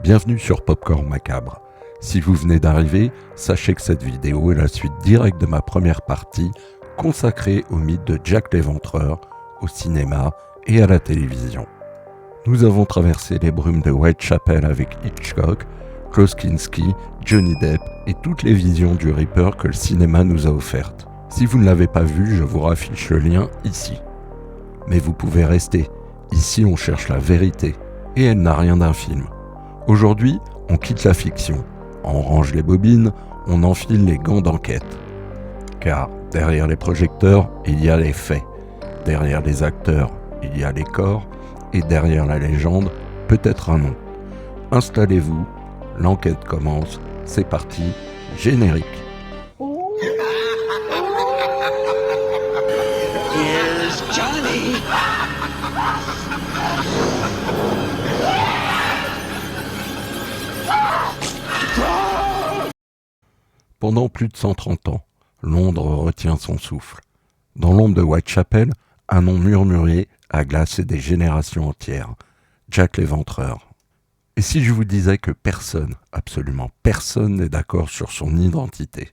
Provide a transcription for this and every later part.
Bienvenue sur Popcorn Macabre. Si vous venez d'arriver, sachez que cette vidéo est la suite directe de ma première partie consacrée au mythe de Jack l'Éventreur, au cinéma et à la télévision. Nous avons traversé les brumes de Whitechapel avec Hitchcock, Klaus Kinski, Johnny Depp et toutes les visions du Ripper que le cinéma nous a offertes. Si vous ne l'avez pas vu, je vous raffiche le lien ici. Mais vous pouvez rester. Ici, on cherche la vérité. Et elle n'a rien d'un film. Aujourd'hui, on quitte la fiction. On range les bobines, on enfile les gants d'enquête. Car derrière les projecteurs, il y a les faits. Derrière les acteurs, il y a les corps. Et derrière la légende, peut-être un nom. Installez-vous, l'enquête commence. C'est parti, générique. Here's Johnny. Pendant plus de 130 ans, Londres retient son souffle. Dans l'ombre de Whitechapel, un nom murmuré a glacé des générations entières. Jack l'Éventreur. Et si je vous disais que personne, absolument personne n'est d'accord sur son identité?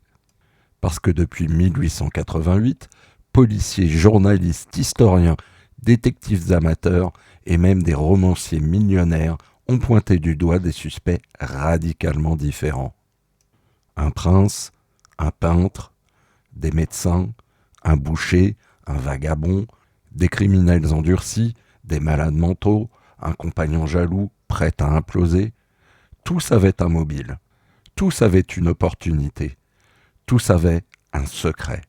Parce que depuis 1888, policiers, journalistes, historiens, détectives amateurs et même des romanciers millionnaires ont pointé du doigt des suspects radicalement différents. Un prince, un peintre, des médecins, un boucher, un vagabond, des criminels endurcis, des malades mentaux, un compagnon jaloux prêt à imploser. Tous avaient un mobile, tous avaient une opportunité, tous avaient un secret.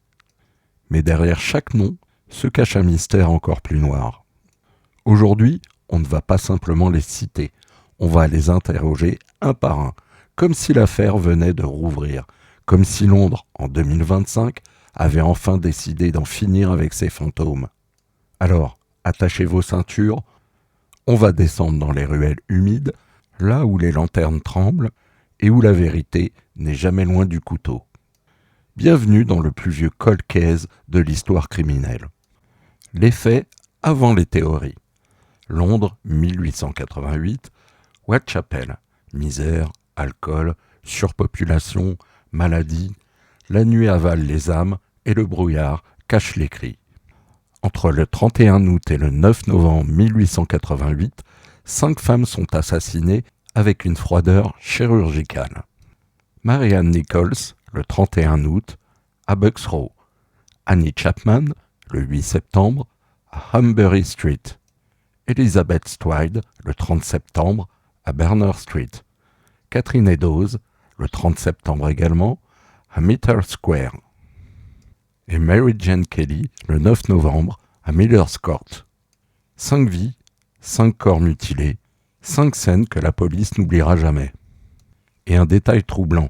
Mais derrière chaque nom se cache un mystère encore plus noir. Aujourd'hui, on ne va pas simplement les citer, on va les interroger un par un, comme si l'affaire venait de rouvrir, comme si Londres, en 2025, avait enfin décidé d'en finir avec ses fantômes. Alors, attachez vos ceintures, on va descendre dans les ruelles humides, là où les lanternes tremblent et où la vérité n'est jamais loin du couteau. Bienvenue dans le plus vieux cold case de l'histoire criminelle. Les faits avant les théories. Londres, 1888, Whitechapel, misère, alcool, surpopulation, maladie, la nuit avale les âmes et le brouillard cache les cris. Entre le 31 août et le 9 novembre 1888, 5 femmes sont assassinées avec une froideur chirurgicale. Marianne Nichols, le 31 août, à Bucks Row. Annie Chapman, le 8 septembre, à Humbury Street. Elizabeth Stride, le 30 septembre, à Berners Street. Catherine Eddowes, le 30 septembre également, à Mitre Square. Et Mary Jane Kelly, le 9 novembre, à Miller's Court. 5 vies, 5 corps mutilés, 5 scènes que la police n'oubliera jamais. Et un détail troublant.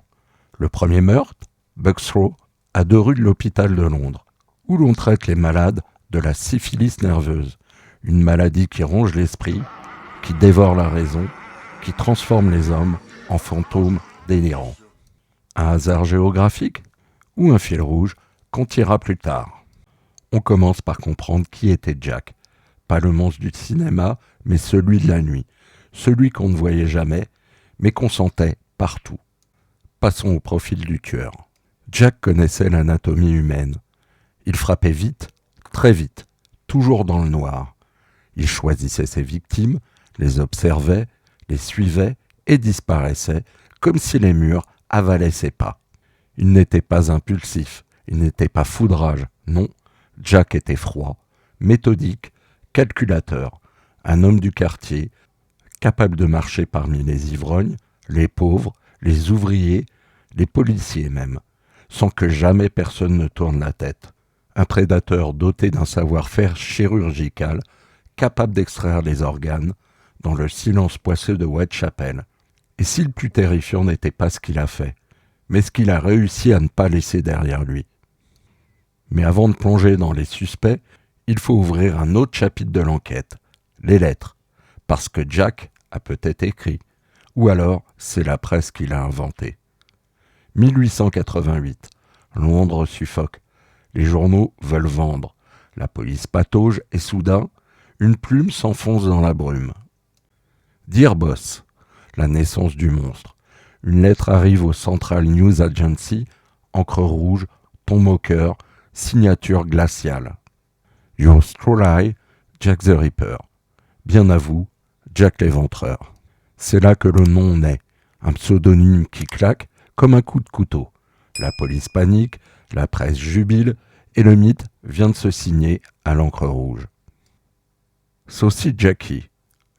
Le premier meurtre, Bucks Row, à 2 rues de l'hôpital de Londres, où l'on traite les malades de la syphilis nerveuse, une maladie qui ronge l'esprit, qui dévore la raison, qui transforme les hommes en fantômes délirants. Un hasard géographique ou un fil rouge qu'on tirera plus tard? On commence par comprendre qui était Jack. Pas le monstre du cinéma, mais celui de la nuit. Celui qu'on ne voyait jamais, mais qu'on sentait partout. Passons au profil du tueur. Jack connaissait l'anatomie humaine. Il frappait vite, très vite, toujours dans le noir. Il choisissait ses victimes, les observait, les suivait et disparaissait, comme si les murs avalaient ses pas. Il n'était pas impulsif, il n'était pas foudrage, non. Jack était froid, méthodique, calculateur, un homme du quartier, capable de marcher parmi les ivrognes, les pauvres, les ouvriers, les policiers même, sans que jamais personne ne tourne la tête. Un prédateur doté d'un savoir-faire chirurgical, capable d'extraire les organes, dans le silence poisseux de Whitechapel. Et si le plus terrifiant n'était pas ce qu'il a fait, mais ce qu'il a réussi à ne pas laisser derrière lui. Mais avant de plonger dans les suspects, il faut ouvrir un autre chapitre de l'enquête, les lettres, parce que Jack a peut-être écrit, ou alors c'est la presse qui l'a inventé. 1888, Londres suffoque, les journaux veulent vendre, la police patauge et soudain, une plume s'enfonce dans la brume. Dear Boss, la naissance du monstre. Une lettre arrive au Central News Agency, encre rouge, ton moqueur, signature glaciale. Yours truly, Jack the Ripper. Bien à vous, Jack l'Éventreur. C'est là que le nom naît, un pseudonyme qui claque comme un coup de couteau. La police panique, la presse jubile, et le mythe vient de se signer à l'encre rouge. Saucy Jackie,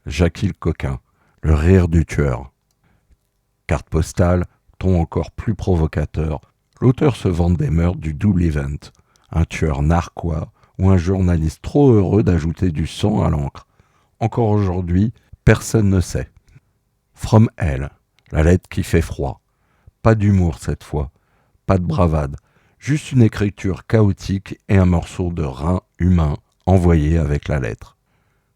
Jackie le coquin, le rire du tueur. Carte postale, ton encore plus provocateur, l'auteur se vante des meurtres du Double Event, un tueur narquois ou un journaliste trop heureux d'ajouter du sang à l'encre. Encore aujourd'hui, personne ne sait. From Hell, la lettre qui fait froid. Pas d'humour cette fois, pas de bravade, juste une écriture chaotique et un morceau de rein humain envoyé avec la lettre.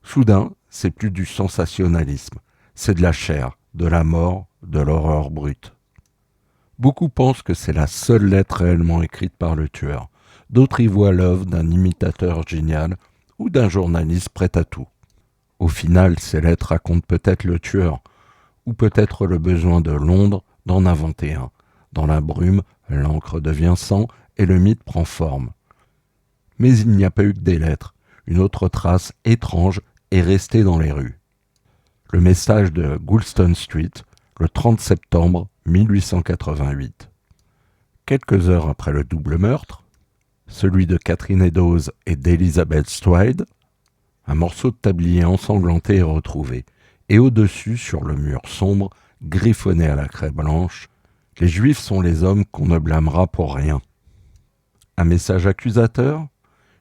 Soudain, c'est plus du sensationnalisme, c'est de la chair, de la mort, de l'horreur brute. Beaucoup pensent que c'est la seule lettre réellement écrite par le tueur. D'autres y voient l'œuvre d'un imitateur génial ou d'un journaliste prêt à tout. Au final, ces lettres racontent peut-être le tueur, ou peut-être le besoin de Londres d'en inventer un. Dans la brume, l'encre devient sang et le mythe prend forme. Mais il n'y a pas eu que des lettres. Une autre trace étrange est restée dans les rues. Le message de Goulston Street, le 30 septembre 1888. Quelques heures après le double meurtre, celui de Catherine Eddowes et d'Elizabeth Stride, un morceau de tablier ensanglanté est retrouvé, et au-dessus, sur le mur sombre, griffonné à la craie blanche, « Les Juifs sont les hommes qu'on ne blâmera pour rien ». Un message accusateur,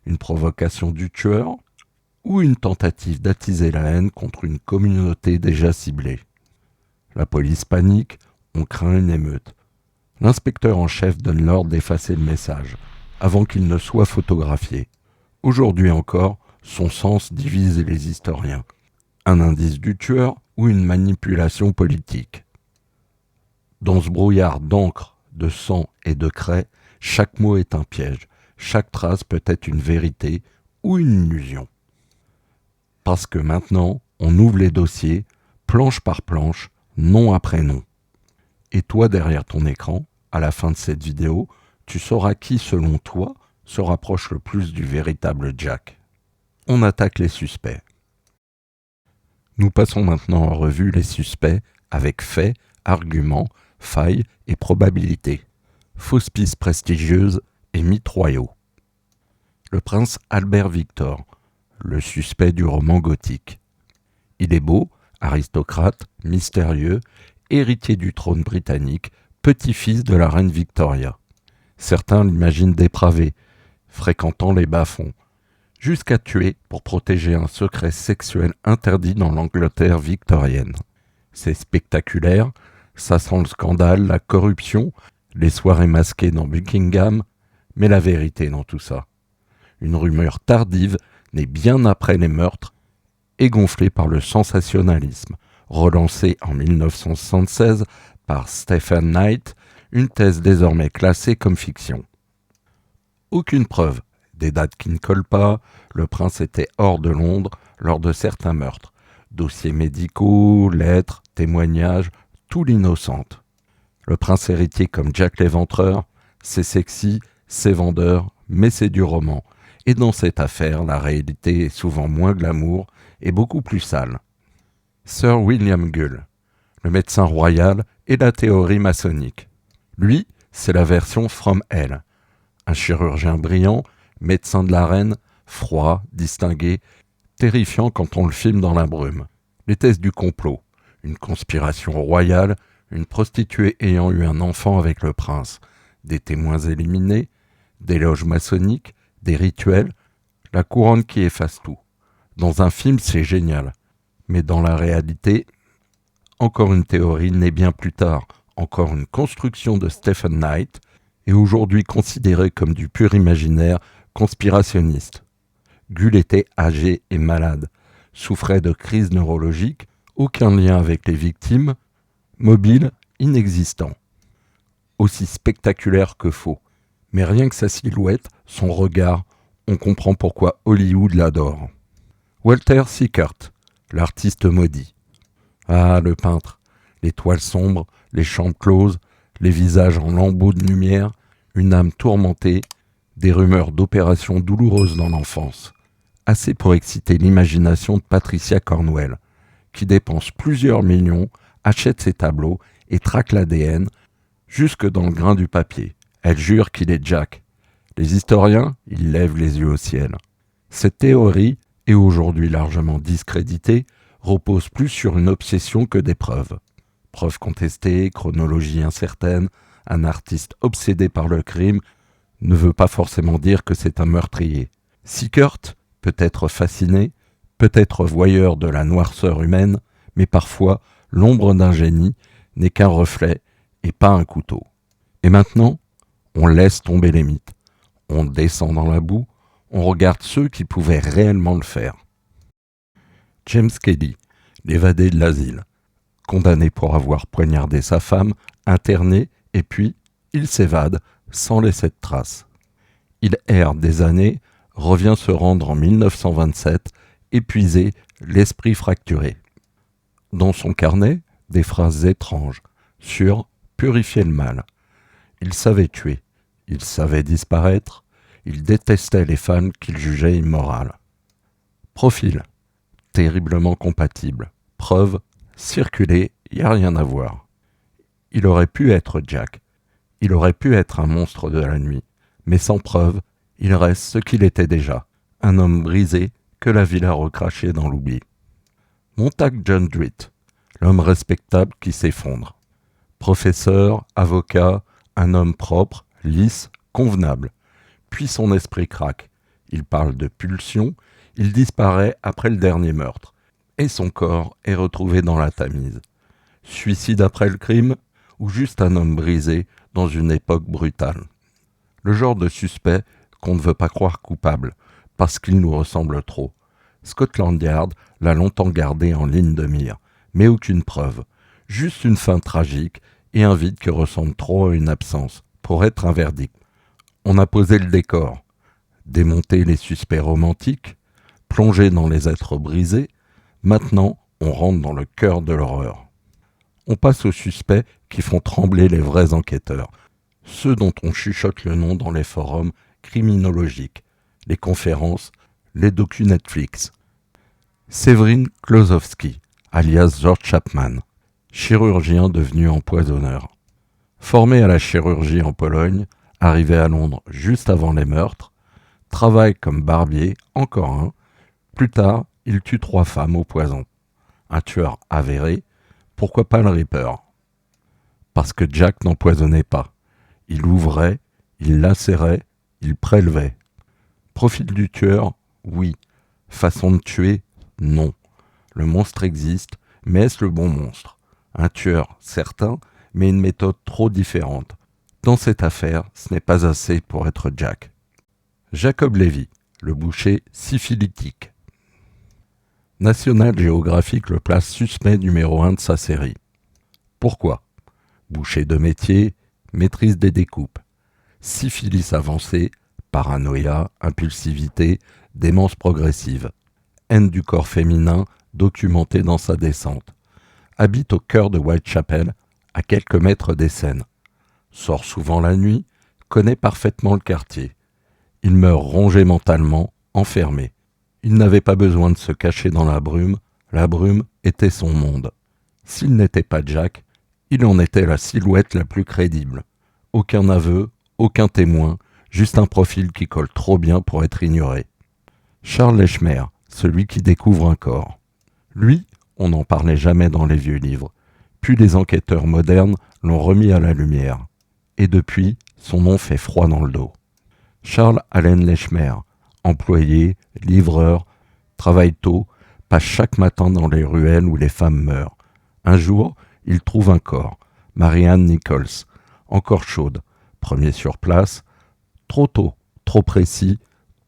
une provocation du tueur, ou une tentative d'attiser la haine contre une communauté déjà ciblée. La police panique, on craint une émeute. L'inspecteur en chef donne l'ordre d'effacer le message, avant qu'il ne soit photographié. Aujourd'hui encore, son sens divise les historiens. Un indice du tueur ou une manipulation politique. Dans ce brouillard d'encre, de sang et de craie, chaque mot est un piège, chaque trace peut être une vérité ou une illusion. Parce que maintenant, on ouvre les dossiers, planche par planche, nom après nom. Et toi, derrière ton écran, à la fin de cette vidéo, tu sauras qui, selon toi, se rapproche le plus du véritable Jack. On attaque les suspects. Nous passons maintenant en revue les suspects avec faits, arguments, failles et probabilités, fausses pistes prestigieuses et mythes royaux. Le prince Albert Victor, le suspect du roman gothique. Il est beau, aristocrate, mystérieux, héritier du trône britannique, petit-fils de la reine Victoria. Certains l'imaginent dépravé, fréquentant les bas-fonds, jusqu'à tuer pour protéger un secret sexuel interdit dans l'Angleterre victorienne. C'est spectaculaire, ça sent le scandale, la corruption, les soirées masquées dans Buckingham, mais la vérité dans tout ça. Une rumeur tardive, née bien après les meurtres, et gonflée par le sensationnalisme, relancée en 1976 par Stephen Knight, une thèse désormais classée comme fiction. Aucune preuve, des dates qui ne collent pas, le prince était hors de Londres lors de certains meurtres. Dossiers médicaux, lettres, témoignages, tout l'innocente. Le prince héritier comme Jack l'Éventreur, c'est sexy, c'est vendeur, mais c'est du roman. Et dans cette affaire, la réalité est souvent moins glamour et beaucoup plus sale. Sir William Gull, le médecin royal et la théorie maçonnique. Lui, c'est la version From Hell. Un chirurgien brillant, médecin de la reine, froid, distingué, terrifiant quand on le filme dans la brume. Les thèses du complot, une conspiration royale, une prostituée ayant eu un enfant avec le prince, des témoins éliminés, des loges maçonniques, des rituels, la couronne qui efface tout. Dans un film, c'est génial. Mais dans la réalité, encore une théorie née bien plus tard, encore une construction de Stephen Knight, et aujourd'hui considérée comme du pur imaginaire conspirationniste. Gull était âgé et malade, souffrait de crises neurologiques, aucun lien avec les victimes, mobile, inexistant. Aussi spectaculaire que faux. Mais rien que sa silhouette, son regard, on comprend pourquoi Hollywood l'adore. Walter Sickert, l'artiste maudit. Ah, le peintre, Les toiles sombres, les chambres closes, les visages en lambeaux de lumière, une âme tourmentée, des rumeurs d'opérations douloureuses dans l'enfance. Assez pour exciter l'imagination de Patricia Cornwell, qui dépense plusieurs millions, achète ses tableaux et traque l'ADN jusque dans le grain du papier. Elle jure qu'il est Jack. Les historiens, ils lèvent les yeux au ciel. Cette théorie, et aujourd'hui largement discréditée, repose plus sur une obsession que des preuves. Preuves contestées, chronologie incertaine, un artiste obsédé par le crime ne veut pas forcément dire que c'est un meurtrier. Sickert peut être fasciné, peut être voyeur de la noirceur humaine, mais parfois l'ombre d'un génie n'est qu'un reflet et pas un couteau. Et maintenant, on laisse tomber les mythes. On descend dans la boue, on regarde ceux qui pouvaient réellement le faire. James Kelly, l'évadé de l'asile, condamné pour avoir poignardé sa femme, interné, et puis il s'évade sans laisser de traces. Il erre des années, revient se rendre en 1927, épuisé, l'esprit fracturé. Dans son carnet, des phrases étranges sur purifier le mal. Il savait tuer, il savait disparaître, il détestait les femmes qu'il jugeait immorales. Profil, terriblement compatible. Preuve, circuler, y a rien à voir. Il aurait pu être Jack, il aurait pu être un monstre de la nuit, mais sans preuve, il reste ce qu'il était déjà, un homme brisé que la ville a recraché dans l'oubli. Montague John Dwight, l'homme respectable qui s'effondre. Professeur, avocat, un homme propre, lisse, convenable. Puis son esprit craque. Il parle de pulsion, il disparaît après le dernier meurtre. Et son corps est retrouvé dans la Tamise. Suicide après le crime ou juste un homme brisé dans une époque brutale. Le genre de suspect qu'on ne veut pas croire coupable parce qu'il nous ressemble trop. Scotland Yard l'a longtemps gardé en ligne de mire, mais aucune preuve. Juste une fin tragique et un vide qui ressemble trop à une absence pour être un verdict. On a posé le décor, démonté les suspects romantiques, plongé dans les êtres brisés. Maintenant, on rentre dans le cœur de l'horreur. On passe aux suspects qui font trembler les vrais enquêteurs, ceux dont on chuchote le nom dans les forums criminologiques, les conférences, les docus Netflix. Séverine Klosowski, alias George Chapman, chirurgien devenu empoisonneur. Formé à la chirurgie en Pologne, arrivé à Londres juste avant les meurtres, travaille comme barbier, encore un. Plus tard, il tue 3 femmes au poison. Un tueur avéré, pourquoi pas le Ripper? Parce que Jack n'empoisonnait pas. Il ouvrait, il lacérait, il prélevait. Profil du tueur, oui. Façon de tuer, non. Le monstre existe, mais est-ce le bon monstre? Un tueur, certain, mais une méthode trop différente. Dans cette affaire, ce n'est pas assez pour être Jack. Jacob Levy, le boucher syphilitique. National Geographic le place suspect numéro 1 de sa série. Pourquoi? Boucher de métier, maîtrise des découpes. Syphilis avancée, paranoïa, impulsivité, démence progressive. Haine du corps féminin, documentée dans sa descente. Habite au cœur de Whitechapel, à quelques mètres des scènes. Sort souvent la nuit, connaît parfaitement le quartier. Il meurt rongé mentalement, enfermé. Il n'avait pas besoin de se cacher dans la brume était son monde. S'il n'était pas Jack, il en était la silhouette la plus crédible. Aucun aveu, aucun témoin, juste un profil qui colle trop bien pour être ignoré. Charles Lechmer, celui qui découvre un corps. Lui, on n'en parlait jamais dans les vieux livres. Puis les enquêteurs modernes l'ont remis à la lumière. Et depuis, son nom fait froid dans le dos. Charles Allen Lechmer, employé, livreur, travaille tôt, passe chaque matin dans les ruelles où les femmes meurent. Un jour, il trouve un corps, Marianne Nichols, encore chaude, premier sur place, trop tôt, trop précis,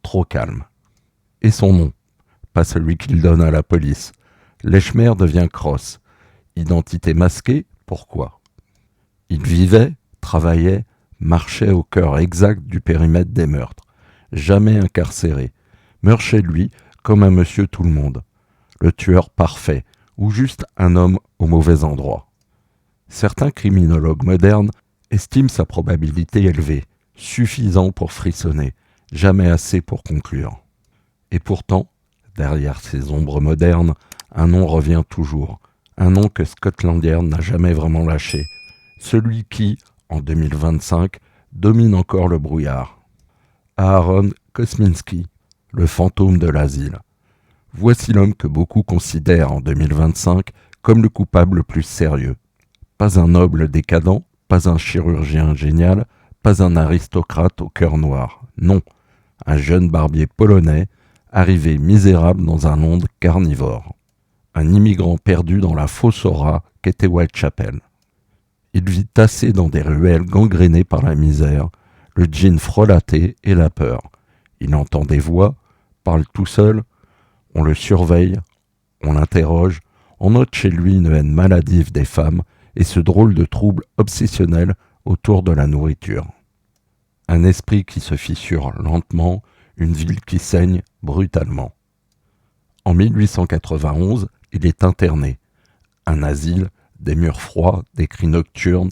trop calme. Et son nom, pas celui qu'il donne à la police. Lechmer devient Cross. Identité masquée, pourquoi? Il vivait, travaillait, marchait au cœur exact du périmètre des meurtres. Jamais incarcéré. Meurt chez lui comme un monsieur tout le monde. Le tueur parfait, ou juste un homme au mauvais endroit. Certains criminologues modernes estiment sa probabilité élevée, suffisant pour frissonner, jamais assez pour conclure. Et pourtant, derrière ces ombres modernes, un nom revient toujours, un nom que Scotland Yard n'a jamais vraiment lâché, celui qui, en 2025, domine encore le brouillard. Aaron Kosminski, le fantôme de l'asile. Voici l'homme que beaucoup considèrent en 2025 comme le coupable le plus sérieux. Pas un noble décadent, pas un chirurgien génial, pas un aristocrate au cœur noir. Non, un jeune barbier polonais, arrivé misérable dans un Londres carnivore. Un immigrant perdu dans la fausse aura qu'était Whitechapel. Il vit tassé dans des ruelles gangrénées par la misère, le jean frelaté et la peur. Il entend des voix, parle tout seul, on le surveille, on l'interroge, on note chez lui une haine maladive des femmes et ce drôle de trouble obsessionnel autour de la nourriture. Un esprit qui se fissure lentement, une ville qui saigne brutalement. En 1891, il est interné. Un asile, des murs froids, des cris nocturnes,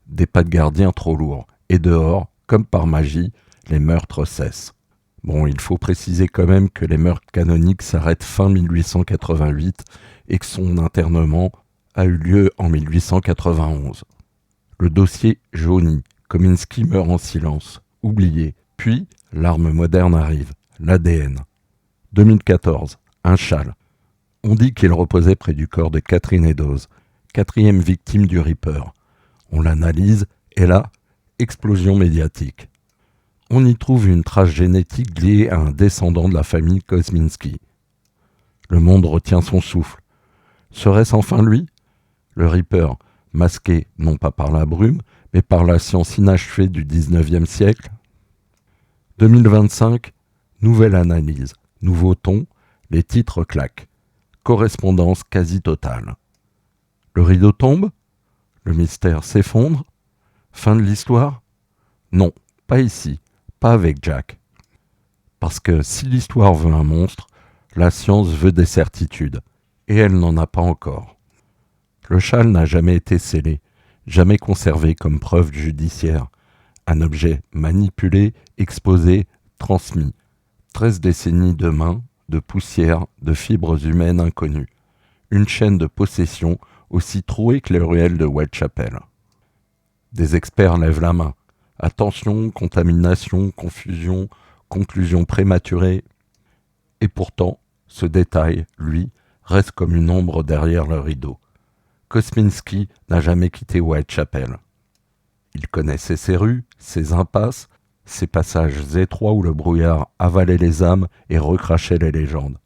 des pas de gardien trop lourds. Et dehors, comme par magie, les meurtres cessent. Bon, il faut préciser quand même que les meurtres canoniques s'arrêtent fin 1888 et que son internement a eu lieu en 1891. Le dossier jaunit. Kominski meurt en silence, oublié. Puis, l'arme moderne arrive, l'ADN. 2014, un châle. On dit qu'il reposait près du corps de Catherine Eddowes, quatrième victime du Ripper. On l'analyse, et là, explosion médiatique. On y trouve une trace génétique liée à un descendant de la famille Kosminski. Le monde retient son souffle. Serait-ce enfin lui ? Le Ripper, masqué non pas par la brume, mais par la science inachevée du XIXe siècle. 2025, nouvelle analyse, nouveau ton, les titres claquent. Correspondance quasi totale. Le rideau tombe ? Le mystère s'effondre ? Fin de l'histoire ? Non, pas ici, pas avec Jack. Parce que si l'histoire veut un monstre, la science veut des certitudes, et elle n'en a pas encore. Le châle n'a jamais été scellé, jamais conservé comme preuve judiciaire. Un objet manipulé, exposé, transmis. 13 décennies de mains, de poussière, de fibres humaines inconnues. Une chaîne de possession aussi trouée que les ruelles de Whitechapel. Des experts lèvent la main. Attention, contamination, confusion, conclusion prématurée. Et pourtant, ce détail, lui, reste comme une ombre derrière le rideau. Kosminski n'a jamais quitté Whitechapel. Il connaissait ses rues, ses impasses, ces passages étroits où le brouillard avalait les âmes et recrachait les légendes.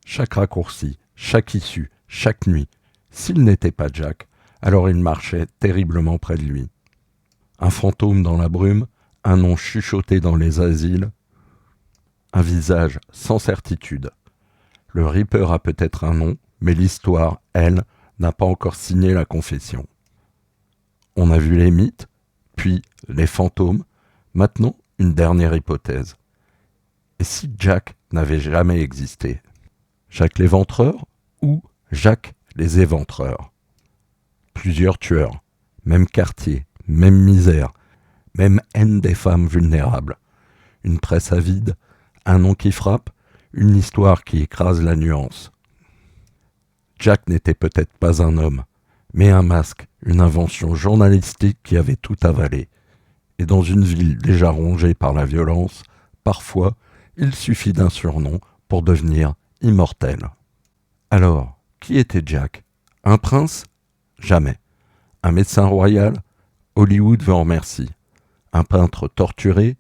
Chaque raccourci, chaque issue, chaque nuit. S'il n'était pas Jack, alors il marchait terriblement près de lui. Un fantôme dans la brume, un nom chuchoté dans les asiles, un visage sans certitude. Le Ripper a peut-être un nom, mais l'histoire, elle, n'a pas encore signé la confession. On a vu les mythes, puis les fantômes, maintenant une dernière hypothèse. Et si Jack n'avait jamais existé ? Jacques l'Éventreur ou Jacques les Éventreurs ? Plusieurs tueurs, même quartier, même misère, même haine des femmes vulnérables. Une presse avide, un nom qui frappe, une histoire qui écrase la nuance. Jack n'était peut-être pas un homme, mais un masque, une invention journalistique qui avait tout avalé. Et dans une ville déjà rongée par la violence, parfois, il suffit d'un surnom pour devenir immortel. Alors, qui était Jack ? Un prince ? Jamais. Un médecin royal ? Hollywood veut en merci. Un peintre torturé ?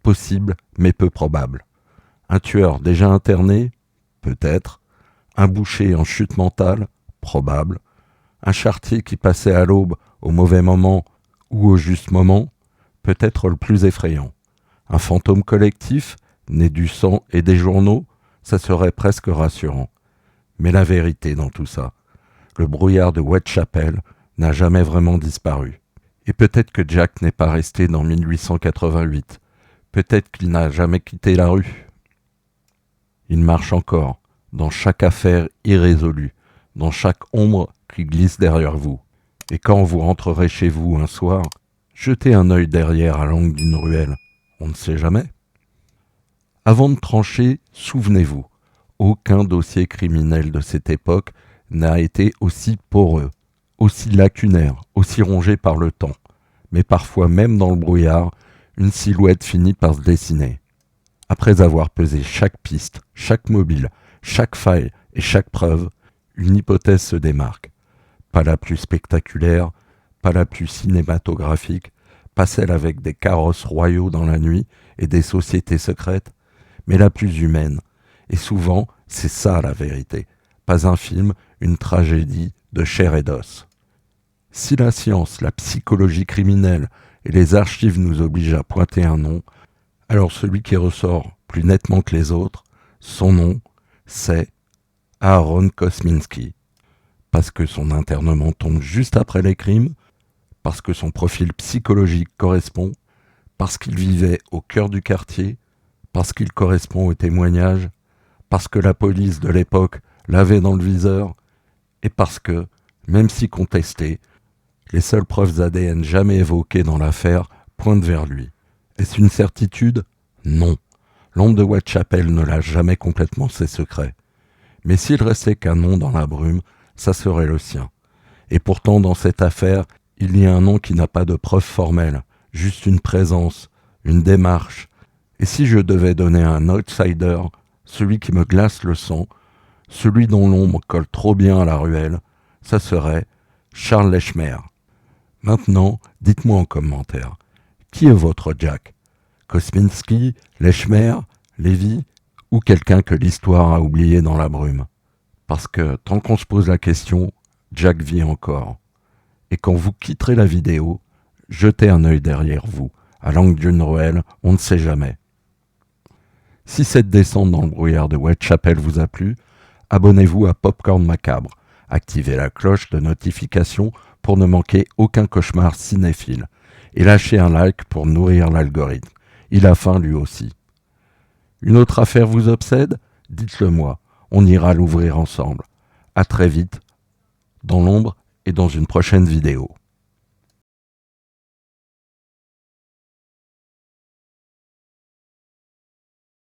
Possible, mais peu probable. Un tueur déjà interné ? Peut-être. Un boucher en chute mentale ? Probable. Un charretier qui passait à l'aube au mauvais moment ou au juste moment ? Peut-être le plus effrayant. Un fantôme collectif, né du sang et des journaux ? Ça serait presque rassurant. Mais la vérité dans tout ça, le brouillard de Whitechapel n'a jamais vraiment disparu. Et peut-être que Jack n'est pas resté dans 1888. Peut-être qu'il n'a jamais quitté la rue. Il marche encore, dans chaque affaire irrésolue, dans chaque ombre qui glisse derrière vous. Et quand vous rentrerez chez vous un soir, jetez un œil derrière à l'angle d'une ruelle. On ne sait jamais. Avant de trancher, souvenez-vous, aucun dossier criminel de cette époque n'a été aussi poreux, aussi lacunaire, aussi rongé par le temps. Mais parfois même dans le brouillard, une silhouette finit par se dessiner. Après avoir pesé chaque piste, chaque mobile, chaque faille et chaque preuve, une hypothèse se démarque. Pas la plus spectaculaire, pas la plus cinématographique, pas celle avec des carrosses royaux dans la nuit et des sociétés secrètes, mais la plus humaine. Et souvent, c'est ça la vérité. Pas un film, une tragédie de chair et d'os. Si la science, la psychologie criminelle et les archives nous obligent à pointer un nom, alors celui qui ressort plus nettement que les autres, son nom, c'est Aaron Kosminski. Parce que son internement tombe juste après les crimes, parce que son profil psychologique correspond, parce qu'il vivait au cœur du quartier, parce qu'il correspond au témoignage, parce que la police de l'époque l'avait dans le viseur, et parce que, même si contesté, les seules preuves ADN jamais évoquées dans l'affaire pointent vers lui. Est-ce une certitude ? Non. L'ombre de Whitechapel ne lâche jamais complètement ses secrets. Mais s'il restait qu'un nom dans la brume, ça serait le sien. Et pourtant, dans cette affaire, il y a un nom qui n'a pas de preuve formelle, juste une présence, une démarche. Et si je devais donner un outsider, celui qui me glace le sang, celui dont l'ombre colle trop bien à la ruelle, ça serait Charles Lechmer. Maintenant, dites-moi en commentaire, qui est votre Jack ? Kosminski, Lechmer, Lévy ou quelqu'un que l'histoire a oublié dans la brume ? Parce que tant qu'on se pose la question, Jack vit encore. Et quand vous quitterez la vidéo, jetez un œil derrière vous. À l'angle d'une ruelle, on ne sait jamais. Si cette descente dans le brouillard de Whitechapel vous a plu, abonnez-vous à Popcorn Macabre. Activez la cloche de notification pour ne manquer aucun cauchemar cinéphile. Et lâchez un like pour nourrir l'algorithme. Il a faim lui aussi. Une autre affaire vous obsède ? Dites-le moi. On ira l'ouvrir ensemble. À très vite, dans l'ombre et dans une prochaine vidéo.